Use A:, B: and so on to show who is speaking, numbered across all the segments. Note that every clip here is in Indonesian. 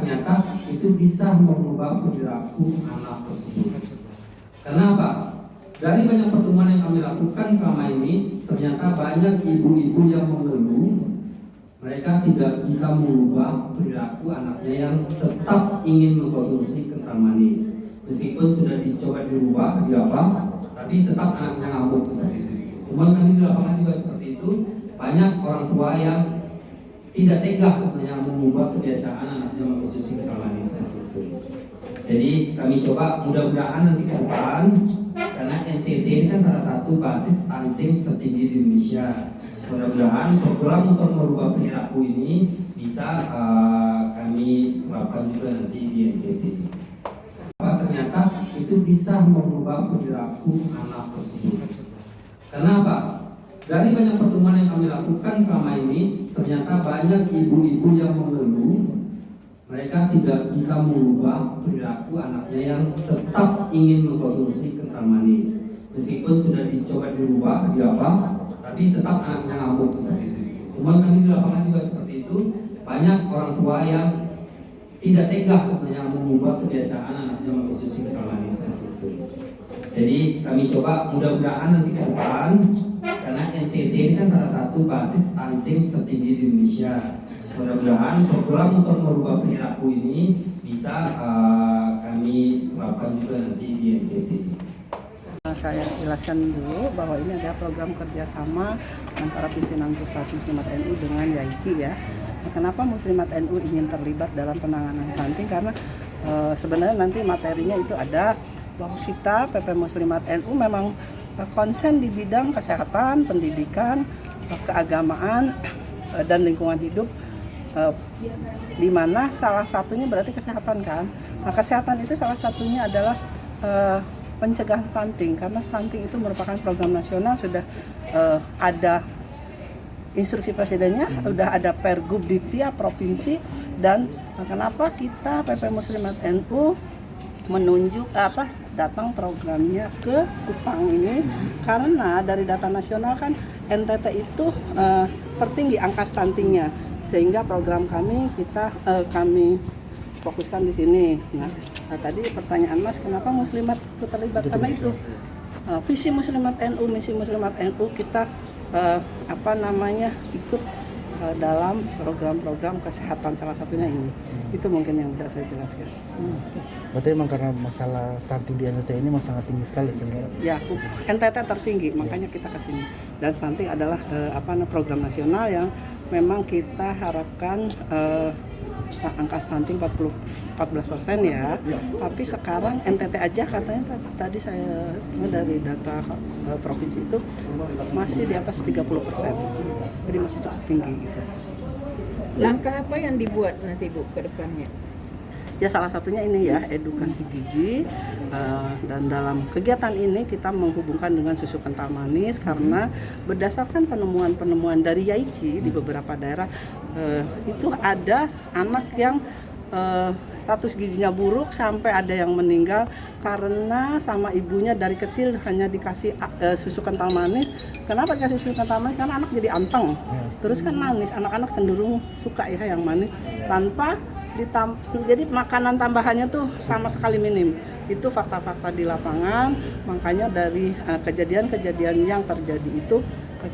A: ternyata itu bisa mengubah perilaku anak tersebut. Kenapa? Dari banyak pertemuan yang kami lakukan selama ini, ternyata banyak ibu-ibu yang mengeluh mereka tidak bisa mengubah perilaku anaknya yang tetap ingin mengkonsumsi kental manis. Meskipun sudah dicoba dirubah, tapi tetap anaknya ngamuk seperti itu. Teman kami di lapangan juga seperti itu. Banyak orang tua yang tidak tega sebenarnya mengubah kebiasaan anaknya mengkonsumsi kental manis. Jadi kami coba mudah-mudahan nanti ke depan, karena NTT ini kan salah satu basis stunting tertinggi di Indonesia. Mudah-mudahan program untuk merubah perilaku ini bisa kami terapkan juga nanti di NTT. Ternyata itu bisa mengubah perilaku anak tersebut. Kenapa? Dari banyak pertemuan yang kami lakukan selama ini, ternyata banyak ibu-ibu yang mengeluh mereka tidak bisa mengubah perilaku anaknya yang tetap ingin mengkonsumsi kental manis. Meskipun sudah dicoba dirubah, tapi tetap anaknya ngamuk seperti itu. Teman kami di lapangan juga seperti itu. Banyak orang tua yang tidak tega sebenarnya mengubah kebiasaan anaknya mengkonsumsi kental manis. Jadi kami coba mudah-mudahan nanti ke depan, karena NTT ini kan salah satu basis stunting tertinggi di Indonesia. Mudah-mudahan program untuk merubah perilaku ini bisa kami terapkan juga nanti di NTT.
B: Saya jelaskan dulu bahwa ini adalah program kerjasama antara pimpinan pusat Muslimat NU dengan YAICI ya. Kenapa Muslimat NU ingin terlibat dalam penanganan stunting? Karena sebenarnya nanti materinya itu ada bahwa kita PP Muslimat NU memang konsen di bidang kesehatan, pendidikan, keagamaan dan lingkungan hidup, di mana salah satunya berarti kesehatan kan. Nah, kesehatan itu salah satunya adalah pencegahan stunting, karena stunting itu merupakan program nasional, sudah ada instruksi presidennya, sudah ada pergub di tiap provinsi. Dan kenapa kita PP Muslimat NU menunjuk datang programnya ke Kupang ini, karena dari data nasional kan NTT itu tertinggi angka stuntingnya, sehingga program kami kami fokuskan di sini. Nah, tadi pertanyaan Mas, kenapa Muslimat ikut terlibat? Karena itu visi Muslimat NU, misi Muslimat NU, kita ikut dalam program-program kesehatan, salah satunya ini. Itu mungkin yang bisa saya jelaskan.
C: Berarti memang karena masalah stunting di NTT ini memang sangat tinggi sekali sehingga
B: ya, NTT tertinggi, makanya kita ke sini. Dan stunting adalah program nasional yang memang kita harapkan angka stunting 14% ya. Tapi sekarang NTT aja katanya tadi saya dari data provinsi itu masih di atas 30%. Jadi masih cukup tinggi gitu.
D: Langkah apa yang dibuat nanti Bu ke depannya?
B: Ya, salah satunya ini ya, edukasi gizi, dan dalam kegiatan ini kita menghubungkan dengan susu kental manis, karena berdasarkan penemuan-penemuan dari YAICI di beberapa daerah, itu ada anak yang status gizinya buruk sampai ada yang meninggal karena sama ibunya dari kecil hanya dikasih susu kental manis. Kenapa dikasih susu kental manis? Karena anak jadi anteng, terus kan manis, anak-anak cenderung suka ya yang manis, tanpa jadi makanan tambahannya tuh sama sekali minim. Itu fakta-fakta di lapangan. Makanya dari kejadian-kejadian yang terjadi itu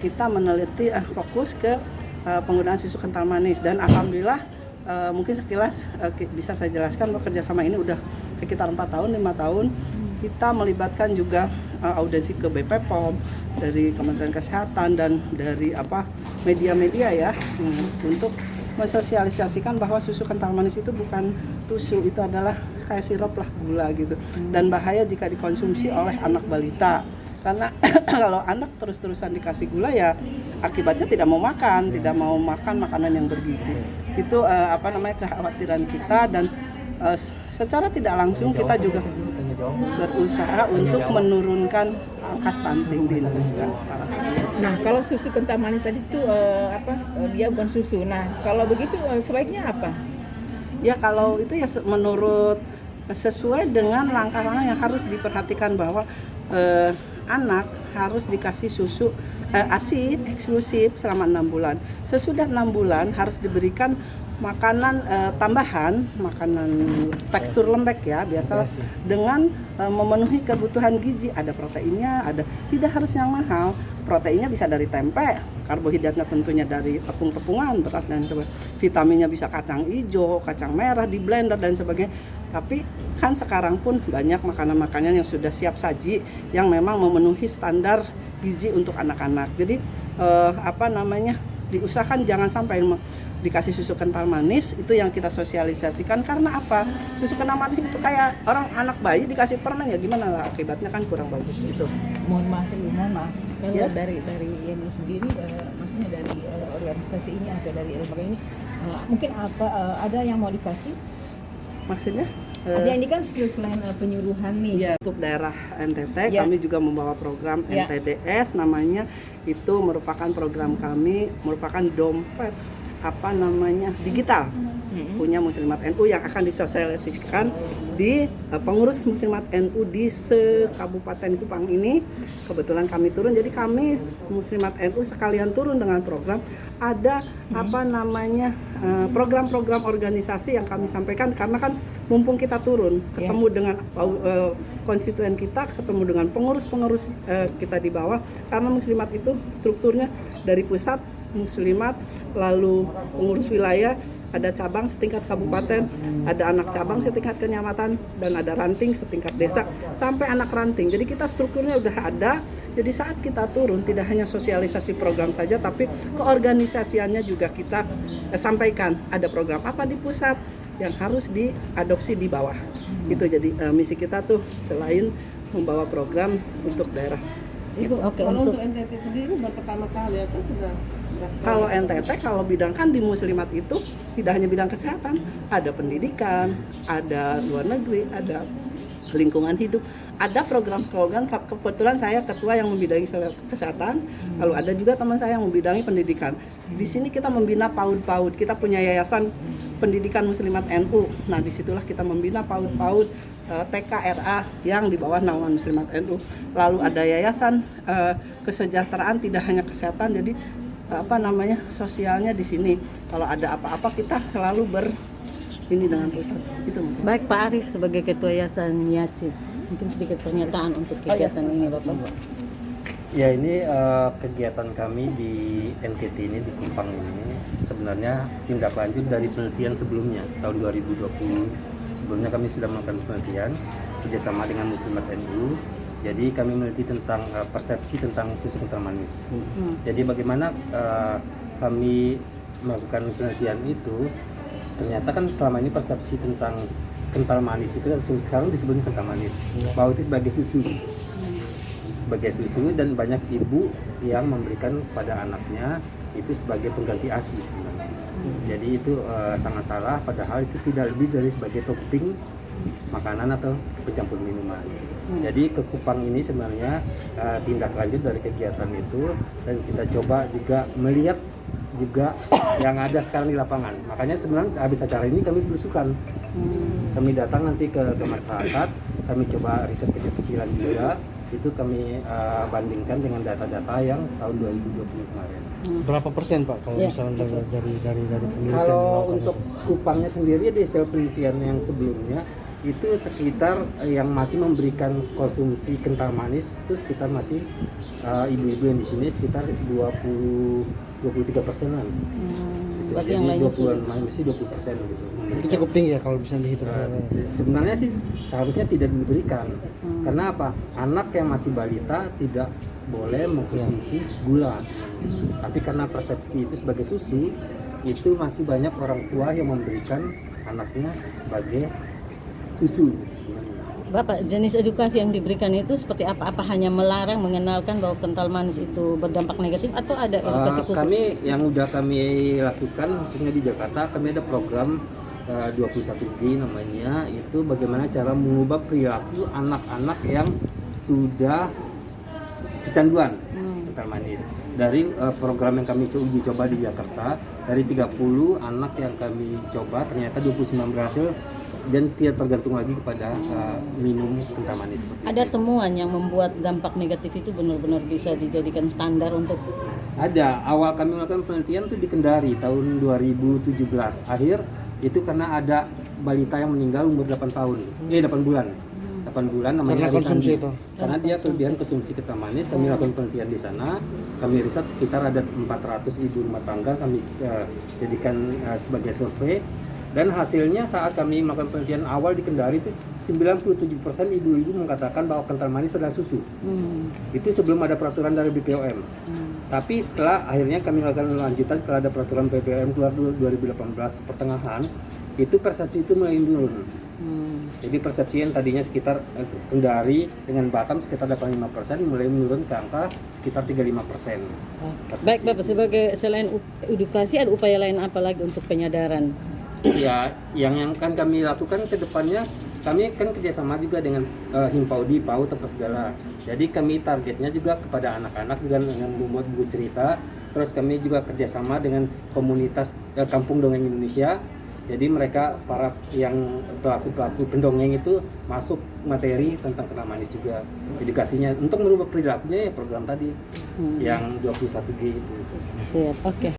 B: kita meneliti fokus ke penggunaan susu kental manis. Dan alhamdulillah mungkin sekilas bisa saya jelaskan bahwa kerjasama ini udah sekitar 4 tahun, 5 tahun. Kita melibatkan juga audiensi ke BP POM, dari Kementerian Kesehatan dan dari media-media ya, untuk mensosialisasikan bahwa susu kental manis itu bukan susu, itu adalah kayak sirup lah, gula gitu, dan bahaya jika dikonsumsi oleh anak balita. Karena kalau anak terus-terusan dikasih gula ya akibatnya tidak mau makan makanan yang bergizi. Itu kekhawatiran kita, dan secara tidak langsung kita juga berusaha untuk menurunkan angka stunting di Indonesia, salah satunya.
D: Nah, kalau susu kental manis tadi itu dia bukan susu. Nah, kalau begitu sebaiknya apa?
B: Ya, kalau itu ya menurut sesuai dengan langkah-langkah yang harus diperhatikan, bahwa anak harus dikasih susu ASI eksklusif selama 6 bulan. Sesudah 6 bulan harus diberikan makanan tambahan, makanan tekstur lembek ya, biasa
C: Iya sih.
B: dengan memenuhi kebutuhan gizi. Ada proteinnya, ada, tidak harus yang mahal. Proteinnya bisa dari tempe, karbohidratnya tentunya dari tepung-tepungan, beras dan sebagainya. Vitaminnya bisa kacang hijau, kacang merah di blender dan sebagainya. Tapi kan sekarang pun banyak makanan-makanan yang sudah siap saji yang memang memenuhi standar gizi untuk anak-anak. Jadi diusahakan jangan sampai dikasih susu kental manis, itu yang kita sosialisasikan. Karena apa? Susu kental manis itu kayak orang anak bayi dikasih permen, ya gimana lah, akibatnya kan kurang bagus gitu.
D: Mohon maaf. Kalau
B: Ya.
D: dari yang sendiri, maksudnya dari organisasi ini atau dari lembaga ini, mungkin ada yang mau dikasih?
B: Maksudnya?
D: Ada ini kan selain penyuluhan nih.
B: Ya, untuk daerah NTT
D: Ya.
B: kami juga membawa program
D: Ya.
B: NTDS namanya. Itu merupakan program kami, merupakan dompet digital punya Muslimat NU yang akan disosialisasikan di pengurus Muslimat NU di se-Kabupaten Kupang ini. Kebetulan kami turun, jadi kami Muslimat NU sekalian turun dengan program. Ada program-program organisasi yang kami sampaikan, karena kan mumpung kita turun ketemu dengan konstituen kita, ketemu dengan pengurus-pengurus kita di bawah, karena Muslimat itu strukturnya dari pusat Muslimat, lalu pengurus wilayah, ada cabang setingkat kabupaten, ada anak cabang setingkat kecamatan, dan ada ranting setingkat desa, sampai anak ranting. Jadi kita strukturnya udah ada. Jadi saat kita turun tidak hanya sosialisasi program saja, tapi keorganisasiannya juga kita sampaikan. Ada program apa di pusat yang harus diadopsi di bawah. Itu jadi misi kita tuh, selain membawa program untuk daerah.
D: Ibu, oke,
B: Kalau
D: untuk
B: untuk NTT sendiri baru pertama kali itu sudah. Kalau NTT, kalau bidang kan di Muslimat itu tidak hanya bidang kesehatan, ada pendidikan, ada luar negeri, ada lingkungan hidup, ada program-program. Kebetulan saya ketua yang membidangi kesehatan, lalu ada juga teman saya yang membidangi pendidikan. Di sini kita membina PAUD-PAUD, kita punya yayasan pendidikan Muslimat NU. Nah, disitulah kita membina PAUD-PAUD TK RA yang di bawah naungan Muslimat NU. Lalu ada yayasan kesejahteraan, tidak hanya kesehatan, jadi sosialnya di sini. Kalau ada apa-apa kita selalu ini dengan pusat. Itu mungkin.
E: Baik, Pak Arif sebagai Ketua Yayasan YACI, mungkin sedikit pernyataan untuk kegiatan ini, Bapak.
F: Ya, ini kegiatan kami di NTT ini, di Kupang ini sebenarnya tindak lanjut dari penelitian sebelumnya tahun 2020. Sebelumnya kami sudah melakukan penelitian kerjasama dengan Muslimat NU. Jadi kami meneliti tentang persepsi tentang susu kental manis. Jadi bagaimana kami melakukan penelitian itu, ternyata kan selama ini persepsi tentang kental manis itu sekarang disebut kental manis, bahwa itu sebagai susu, dan banyak ibu yang memberikan pada anaknya itu sebagai pengganti ASI sebenarnya. Jadi itu sangat salah, padahal itu tidak lebih dari sebagai topping makanan atau pencampur minuman. Jadi ke Kupang ini sebenarnya tindak lanjut dari kegiatan itu, dan kita coba juga melihat juga yang ada sekarang di lapangan. Makanya sebenarnya habis acara ini kami berusukan, kami datang nanti ke masyarakat, kami coba riset kecil-kecilan juga, itu kami bandingkan dengan data-data yang tahun 2020 kemarin.
C: Berapa persen Pak kalau misalnya dari penelitian?
F: Kalau untuk Kupangnya sendiri di hasil penelitian yang sebelumnya itu sekitar yang masih memberikan konsumsi kental manis itu sekitar masih ibu-ibu yang di sini sekitar 23%-an. Gitu.
E: Berarti
F: Jadi
E: yang lainnya
F: 20-an masih 20% gitu.
C: Itu cukup tinggi ya kalau bisa dihitung.
F: Sebenarnya sih seharusnya tidak diberikan. Karena apa? Anak yang masih balita tidak boleh mengkonsumsi gula sebenarnya. Tapi karena persepsi itu sebagai susu, itu masih banyak orang tua yang memberikan anaknya sebagai susu sebenarnya.
E: Bapak, jenis edukasi yang diberikan itu seperti apa? Apa hanya melarang, mengenalkan bahwa kental manis itu berdampak negatif, atau ada edukasi khusus?
F: Kami yang udah kami lakukan khususnya di Jakarta, kami ada program 21G namanya, itu bagaimana cara mengubah perilaku anak-anak yang sudah kecanduan kental manis. Dari program yang kami uji coba di Jakarta, dari 30 anak yang kami coba ternyata 29 berhasil dan tidak tergantung lagi kepada minum kental manis.
E: Ada temuan yang membuat dampak negatif itu benar-benar bisa dijadikan standar untuk
F: Ada. Awal kami melakukan penelitian tuh di Kendari tahun 2017 akhir, itu karena ada balita yang meninggal umur 8 tahun, 8 bulan. 8 bulan namanya
C: Karena konsumsi
F: Arisandi.
C: itu?
F: Karena dia kelebihan konsumsi kental manis, kami lakukan penelitian di sana. Kami riset sekitar ada 400 ibu rumah tangga, kami jadikan sebagai survei. Dan hasilnya saat kami melakukan penelitian awal di Kendari itu 97% ibu-ibu mengatakan bahwa kental manis adalah susu. Itu sebelum ada peraturan dari BPOM. Tapi setelah akhirnya kami melakukan lanjutan setelah ada peraturan BPOM keluar 2018 pertengahan, itu persepsi itu mulai menurun. Jadi persepsi yang tadinya sekitar Kendari dengan Batam sekitar 85% mulai menurun ke angka sekitar 35%.
E: Baik Bapak, sebagai selain edukasi ada upaya lain apa lagi untuk penyadaran?
F: Ya, yang kan kami lakukan ke depannya, kami kan kerjasama juga dengan Himpaudi, PAUD, apa segala. Jadi kami targetnya juga kepada anak-anak dengan membuat buku cerita. Terus kami juga kerjasama dengan komunitas Kampung Dongeng Indonesia. Jadi mereka para yang pelaku-pelaku pendongeng itu masuk materi tentang kental manis juga, edukasinya untuk merubah perilakunya ya program tadi yang 21G itu.
E: Siap, oke.